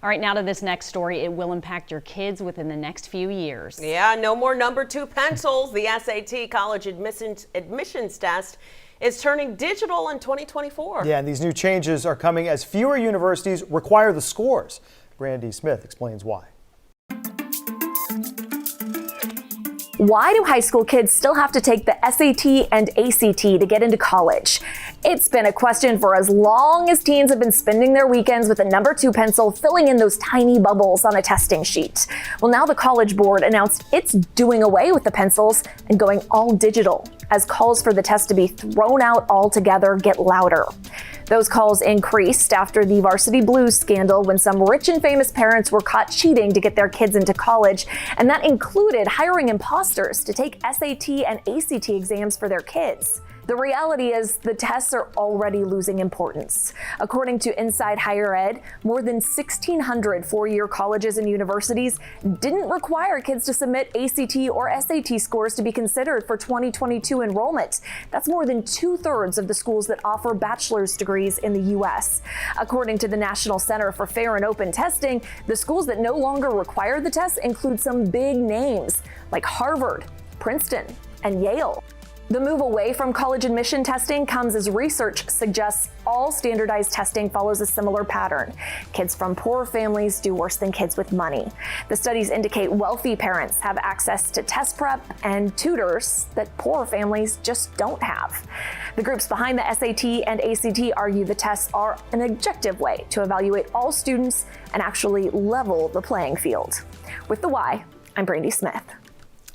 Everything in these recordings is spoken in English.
All right, now to this next story. It will impact your kids within the next few years. Yeah, no more number 2 pencils. The SAT college admissions test is turning digital in 2024. Yeah, and these new changes are coming as fewer universities require the scores. Brandy Smith explains why. Why do high school kids still have to take the SAT and ACT to get into college? It's been a question for as long as teens have been spending their weekends with a number 2 pencil filling in those tiny bubbles on a testing sheet. Well, now the College Board announced it's doing away with the pencils and going all digital, as calls for the test to be thrown out altogether get louder. Those calls increased after the Varsity Blues scandal when some rich and famous parents were caught cheating to get their kids into college, and that included hiring imposters to take SAT and ACT exams for their kids. The reality is the tests are already losing importance. According to Inside Higher Ed, more than 1,600 four-year colleges and universities didn't require kids to submit ACT or SAT scores to be considered for 2022 enrollment. That's more than 2/3 of the schools that offer bachelor's degrees in the U.S. According to the National Center for Fair and Open Testing, the schools that no longer require the tests include some big names like Harvard, Princeton, and Yale. The move away from college admission testing comes as research suggests all standardized testing follows a similar pattern. Kids from poor families do worse than kids with money. The studies indicate wealthy parents have access to test prep and tutors that poor families just don't have. The groups behind the SAT and ACT argue the tests are an objective way to evaluate all students and actually level the playing field. With the Why, I'm Brandy Smith.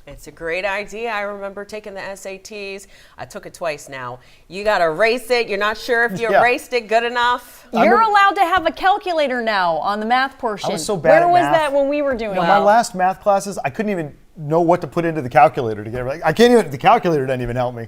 It's a great idea. I remember taking the SATs. I took it twice now. You got to erase it. You're not sure if you erased it good enough. You're allowed to have a calculator now on the math portion. I was so bad Where at was math. that when we were doing it? My last math classes, I couldn't even know what to put into the calculator to get it. I can't even, the calculator didn't even help me.